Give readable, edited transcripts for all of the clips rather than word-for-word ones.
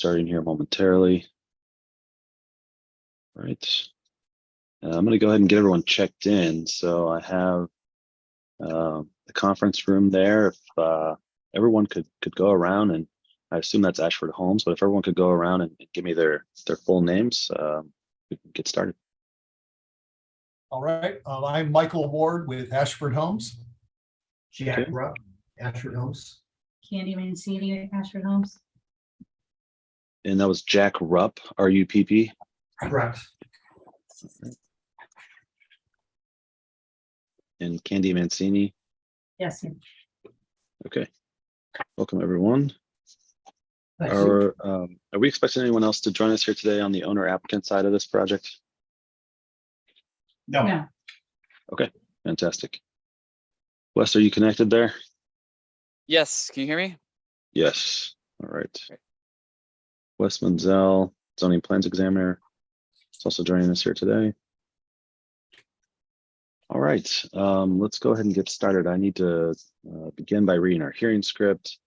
starting here momentarily. All right. I'm going to go ahead and get everyone checked in. So I have the conference room there. If everyone could go around, and I assume that's Ashford Homes, but if everyone could go around and give me their full names, we can get started. All right. I'm Michael Ward with Ashford Homes. Jack Rupp, Ashford Homes. Candy Mancini at Ashford Homes. And that was Jack Rupp, R-U-P-P. Correct. And Candy Mancini. Yes. Okay. Welcome, everyone. Thank you. Are we expecting anyone else to join us here today on the owner applicant side of this project? No. No. Okay, fantastic. Wes, are you connected there? Yes, can you hear me? Yes. All right. Wes Menzel, zoning plans examiner, is also joining us here today. All right, let's go ahead and get started. I need to begin by reading our hearing script.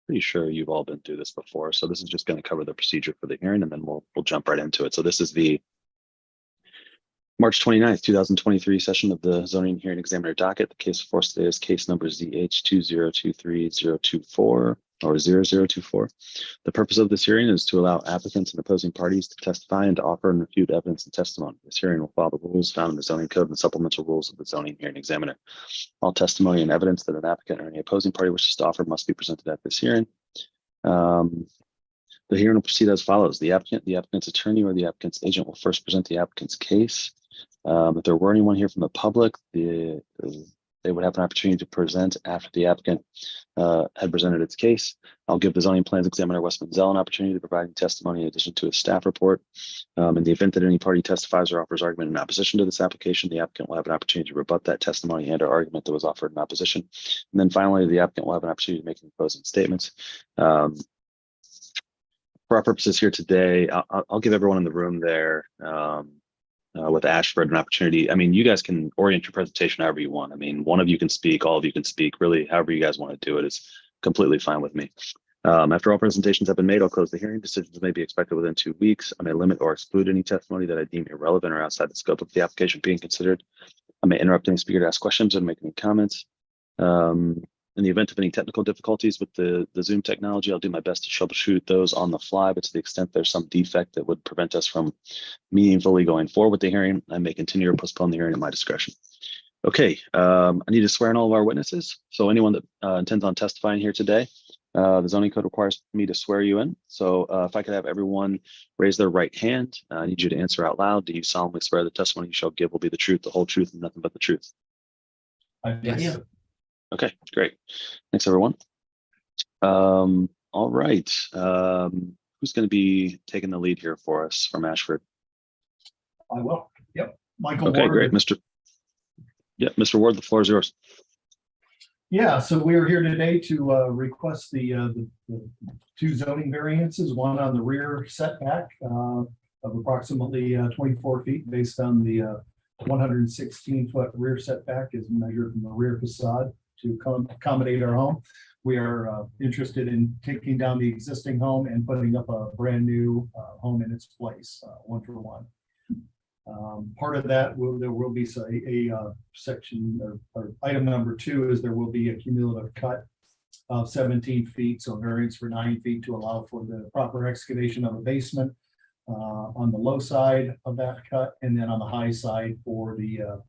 Pretty sure you've all been through this before, so this is just going to cover the procedure for the hearing, and then we'll jump right into it. So this is the March 29th, 2023 session of the zoning hearing examiner docket. The case before us today is case number ZH20230024 or 0024. The purpose of this hearing is to allow applicants and opposing parties to testify and to offer and refute evidence and testimony. This hearing will follow the rules found in the zoning code and the supplemental rules of the zoning hearing examiner. All testimony and evidence that an applicant or any opposing party wishes to offer must be presented at this hearing. The hearing will proceed as follows. The applicant, the applicant's attorney, or the applicant's agent will first present the applicant's case. If there were anyone here from the public, they would have an opportunity to present after the applicant had presented its case. I'll give the zoning plans examiner Wes Menzel an opportunity to provide testimony in addition to a staff report. In the event that any party testifies or offers argument in opposition to this application, the applicant will have an opportunity to rebut that testimony and or argument that was offered in opposition. And then finally, the applicant will have an opportunity to make any closing statements. For our purposes here today, I'll give everyone in the room there with Ashford an opportunity. I mean, you guys can orient your presentation however you want. I mean, one of you can speak, all of you can speak, really, however you guys want to do it is completely fine with me. After all presentations have been made, I'll close the hearing. Decisions may be expected within 2 weeks. I may limit or exclude any testimony that I deem irrelevant or outside the scope of the application being considered. I may interrupt any speaker to ask questions or make any comments. In the event of any technical difficulties with the Zoom technology, I'll do my best to troubleshoot those on the fly, but to the extent there's some defect that would prevent us from meaningfully going forward with the hearing, I may continue or postpone the hearing at my discretion. Okay, I need to swear in all of our witnesses. So anyone that intends on testifying here today, the zoning code requires me to swear you in. So if I could have everyone raise their right hand, I need you to answer out loud. Do you solemnly swear the testimony you shall give will be the truth, the whole truth, and nothing but the truth? Yes. Okay, great. Thanks, everyone. All right. Who's going to be taking the lead here for us from Ashford? I will. Yep. Michael Okay, Ward. great. Mr. Ward, the floor is yours. Yeah, so we are here today to request the 2 zoning variances, one on the rear setback of approximately 24 feet based on the 116-foot rear setback is measured from the rear facade to accommodate our home. We are interested in taking down the existing home and putting up a brand new home in its place, 1-for-1. Part of that there will be a section or item number 2 is there will be a cumulative cut of 17 feet, so variance for 9 feet to allow for the proper excavation of a basement on the low side of that cut, and then on the high side for the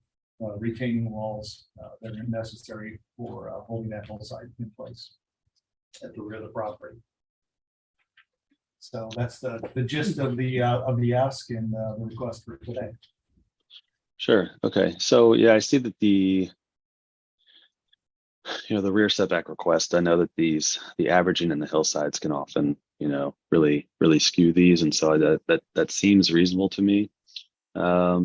retaining walls that are necessary for holding that hillside in place at the rear of the property. So that's the gist of the ask and the request for today. Sure. Okay. So yeah, I see that the rear setback request. I know that the averaging in the hillsides can often really skew these, and so that seems reasonable to me.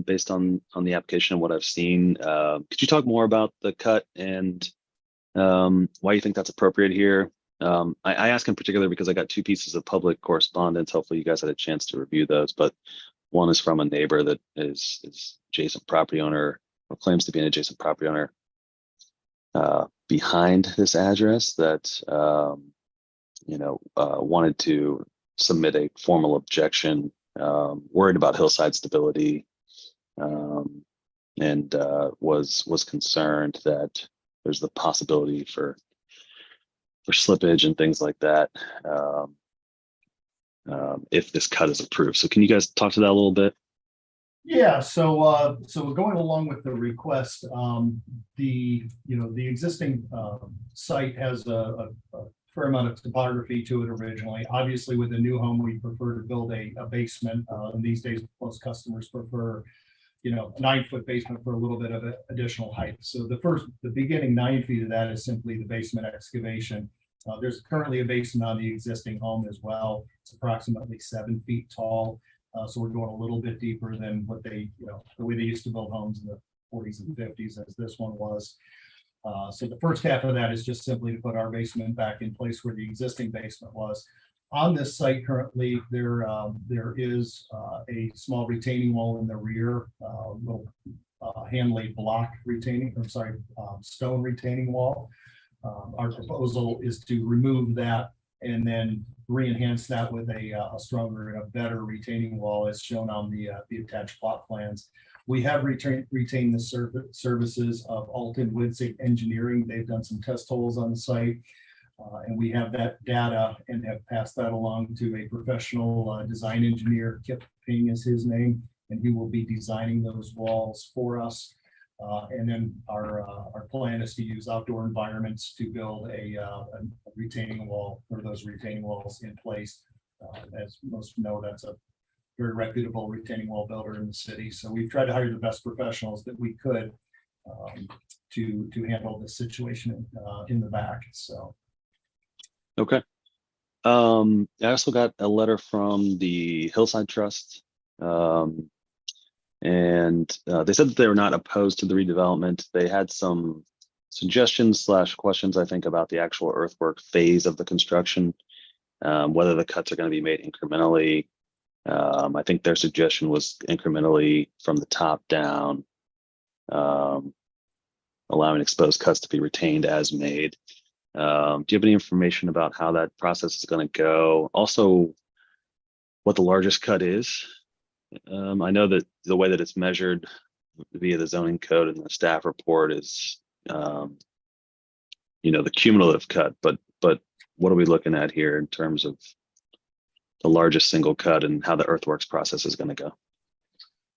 Based on the application and what I've seen. Could you talk more about the cut and why you think that's appropriate here? I ask in particular because I got 2 pieces of public correspondence. Hopefully you guys had a chance to review those, but one is from a neighbor that is adjacent property owner or claims to be an adjacent property owner behind this address that wanted to submit a formal objection, worried about hillside stability, and was concerned that there's the possibility for slippage and things like that, if this cut is approved. So can you guys talk to that a little bit? Yeah, so going along with the request, the existing site has a fair amount of topography to it originally. Obviously, with a new home, we prefer to build a basement. And these days, most customers prefer, a 9-foot basement for a little bit of additional height. So the beginning 9 feet of that is simply the basement excavation. There's currently a basement on the existing home as well. It's approximately 7 feet tall. So we're going a little bit deeper than what they, the way they used to build homes in the 40s and 50s, as this one was. So the first half of that is just simply to put our basement back in place where the existing basement was. On this site currently, there is a small retaining wall in the rear, little hand-laid block retaining, stone retaining wall. Our proposal is to remove that and then re-enhance that with a stronger and a better retaining wall, as shown on the attached plot plans. We have retained the services of Alton Witzig Engineering. They've done some test holes on the site, and we have that data and have passed that along to a professional design engineer. Kip Ping is his name, and he will be designing those walls for us. And then our plan is to use outdoor environments to build a retaining wall, or those retaining walls in place. As most know, that's a very reputable retaining wall builder in the city. So we've tried to hire the best professionals that we could to handle this situation in the back. So. Okay. I also got a letter from the Hillside Trust. And they said that they were not opposed to the redevelopment. They had some suggestions / questions, I think, about the actual earthwork phase of the construction, whether the cuts are going to be made incrementally. I think their suggestion was incrementally from the top down, allowing exposed cuts to be retained as made. Do you have any information about how that process is going to go? Also, what the largest cut is? I know that the way that it's measured via the zoning code and the staff report is, the cumulative cut, but what are we looking at here in terms of the largest single cut and how the earthworks process is going to go?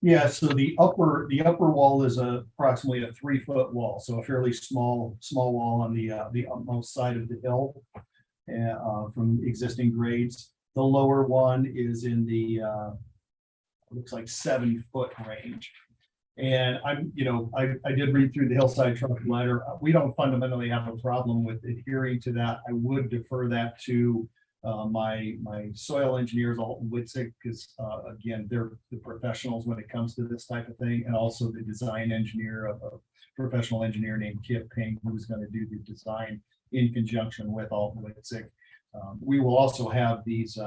Yeah, so the upper wall is approximately a 3-foot wall, so a fairly small wall on the utmost side of the hill from existing grades. The lower one is in the looks like 7-foot range. And I did read through the Hillside Trust letter. We don't fundamentally have a problem with adhering to that. I would defer that to my soil engineers, Alton Witzig, because again, they're the professionals when it comes to this type of thing, and also the design engineer, a professional engineer named Kip Ping, who's going to do the design in conjunction with Alton Witzig. We will also have these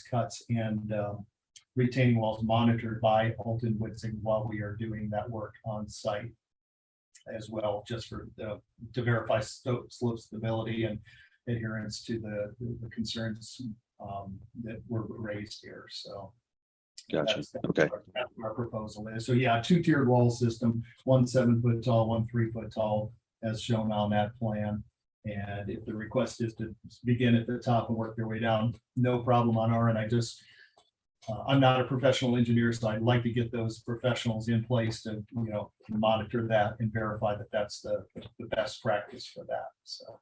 cuts and retaining walls monitored by Alton Witzig while we are doing that work on site as well, just to verify slope stability and adherence to the concerns that were raised here. So gotcha. That's okay. That's what our proposal is. So yeah, 2-tiered wall system, 1 7-foot tall, 1 3-foot tall, as shown on that plan. And if the request is to begin at the top and work their way down, no problem on our end. I'm not a professional engineer, so I'd like to get those professionals in place to, monitor that and verify that that's the best practice for that. So.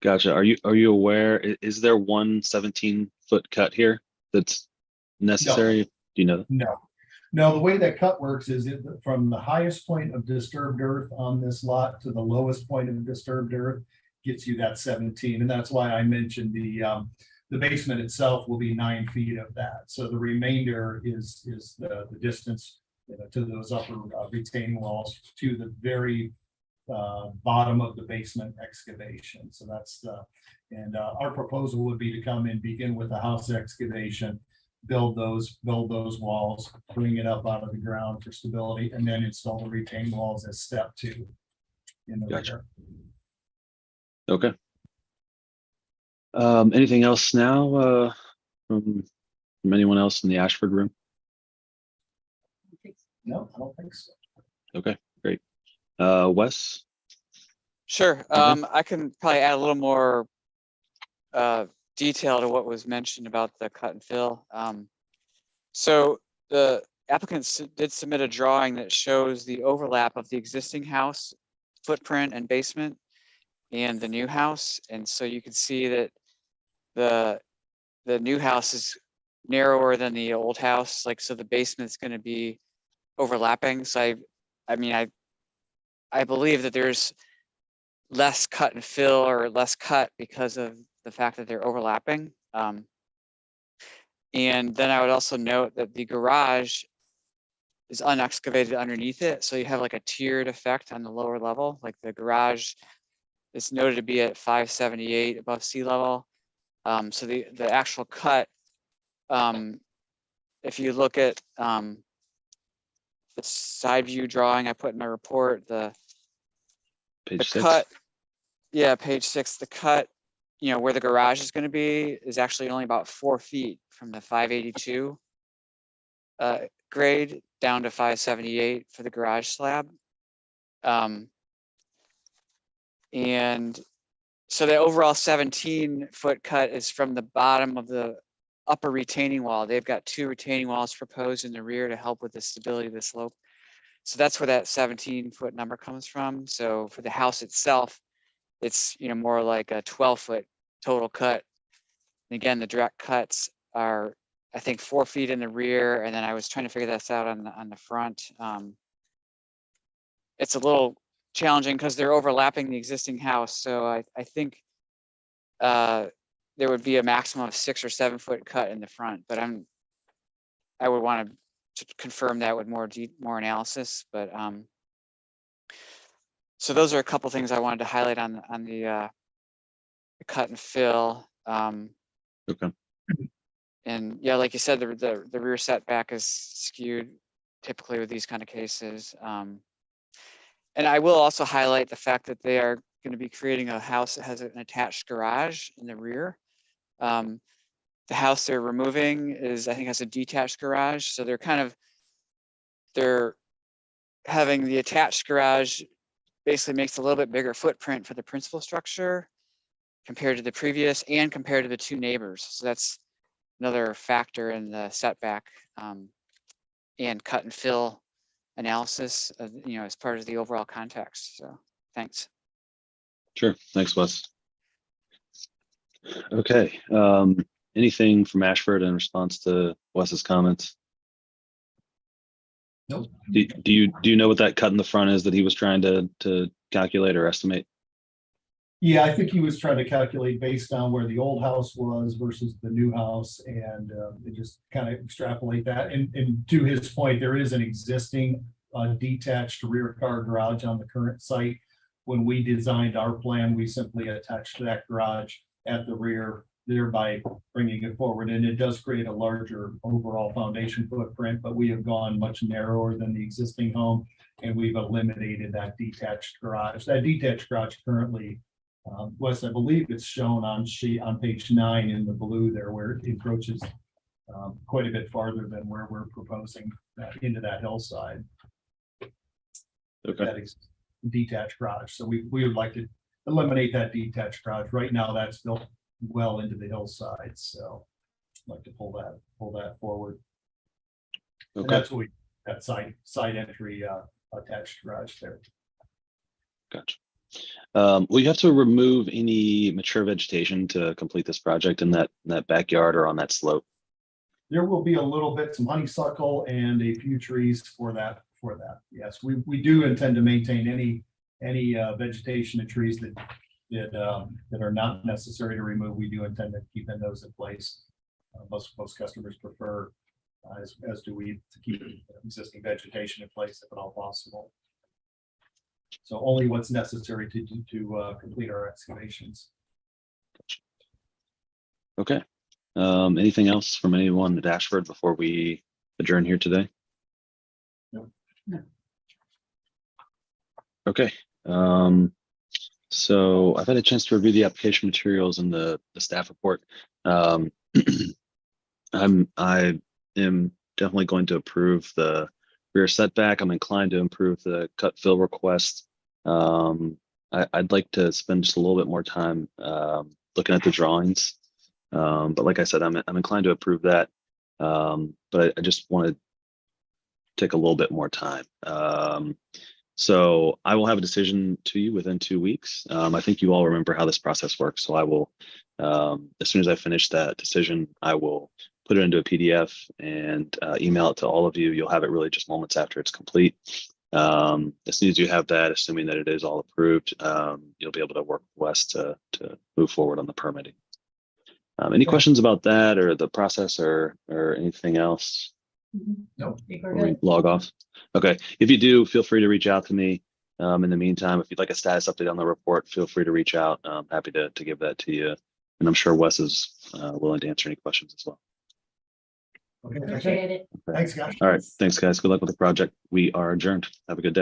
Gotcha. Are you aware? Is there one 17-foot cut here that's necessary? No. Do you know? No. The way that cut works is from the highest point of disturbed earth on this lot to the lowest point of disturbed earth gets you that 17, and that's why I mentioned the basement itself will be 9 feet of that. So the remainder is the distance to those upper retaining walls to the very bottom of the basement excavation. So that's our proposal would be to come and begin with the house excavation, build those walls, bring it up out of the ground for stability, and then install the retaining walls as step 2 in the Gotcha. rear. Okay. Anything else now from from anyone else in the Ashford room? No, I don't think so. Okay, great. Wes? Sure. Okay. I can probably add a little more detail to what was mentioned about the cut and fill. So the applicants did submit a drawing that shows the overlap of the existing house footprint and basement and the new house. And so you can see that the new house is narrower than the old house. Like, so the basement's going to be overlapping. So I believe that there's less cut and fill or less cut because of the fact that they're overlapping. And then I would also note that the garage is unexcavated underneath it. So you have like a tiered effect on the lower level. Like the garage is noted to be at 578 above sea level. So the actual cut, if you look at the side view drawing I put in my report, the Page 6. cut, yeah, page 6, the cut, you know, where the garage is going to be is actually only about 4 feet from the 582 grade down to 578 for the garage slab. And so the overall 17-foot cut is from the bottom of the upper retaining wall. They've got 2 retaining walls proposed in the rear to help with the stability of the slope. So that's where that 17-foot number comes from. So for the house itself, it's, you know, more like a 12-foot total cut. And again, the direct cuts are, I think, 4 feet in the rear, and then I was trying to figure this out on the front. It's a little challenging because they're overlapping the existing house. So I think there would be a maximum of 6 or 7 foot cut in the front, but I would want to confirm that with more analysis. But so those are a couple things I wanted to highlight on the cut and fill. Okay. And yeah, like you said, the rear setback is skewed typically with these kind of cases. And I will also highlight the fact that they are going to be creating a house that has an attached garage in the rear. The house they're removing I think has a detached garage. So they're having the attached garage basically makes a little bit bigger footprint for the principal structure compared to the previous and compared to the 2 neighbors. So that's another factor in the setback and cut and fill analysis, you know, as part of the overall context. So thanks. Sure. Thanks, Wes. Okay. Anything from Ashford in response to Wes's comments? Nope. Do you know what that cut in the front is that he was trying to calculate or estimate? Yeah, I think he was trying to calculate based on where the old house was versus the new house, and they just kind of extrapolate that. And to his point, there is an existing detached rear car garage on the current site. When we designed our plan, we simply attached that garage at the rear, thereby bringing it forward. And it does create a larger overall foundation footprint, but we have gone much narrower than the existing home, and we've eliminated that detached garage. That detached garage currently, Wes, I believe it's shown on page 9 in the blue there, where it encroaches quite a bit farther than where we're proposing into that hillside. Okay. That is detached garage. So we would like to eliminate that detached garage. Right now, that's built well into the hillside. So I'd like to pull that forward. And Okay. that's what that side entry attached garage there. Gotcha. Will you have to remove any mature vegetation to complete this project in that backyard or on that slope? There will be a little bit, some honeysuckle and a few trees for that. Yes, we do intend to maintain any vegetation and trees that are not necessary to remove. We do intend to keep those in place. Most customers prefer, as do we, to keep existing vegetation in place if at all possible. So only what's necessary to complete our excavations. Okay. Anything else from anyone at Ashford before we adjourn here today? No. No. Okay. So I've had a chance to review the application materials and the staff report. I am definitely going to approve the rear setback. I'm inclined to approve the cut fill request. I'd like to spend just a little bit more time looking at the drawings. But like I said, I'm inclined to approve that. But I just want to take a little bit more time. So I will have a decision to you within 2 weeks. I think you all remember how this process works. So I will, as soon as I finish that decision, I will put it into a PDF and email it to all of you. You'll have it really just moments after it's complete. As soon as you have that, assuming that it is all approved, you'll be able to work with Wes to move forward on the permitting. Any Yeah. questions about that or the process or anything else? No. I think we're Before we good. log off. Okay, if you do, feel free to reach out to me. In the meantime, if you'd like a status update on the report, feel free to reach out. I'm happy to give that to you. And I'm sure Wes is willing to answer any questions as well. Okay, Appreciate it. thanks, guys. All right, thanks guys. Good luck with the project. We are adjourned. Have a good day.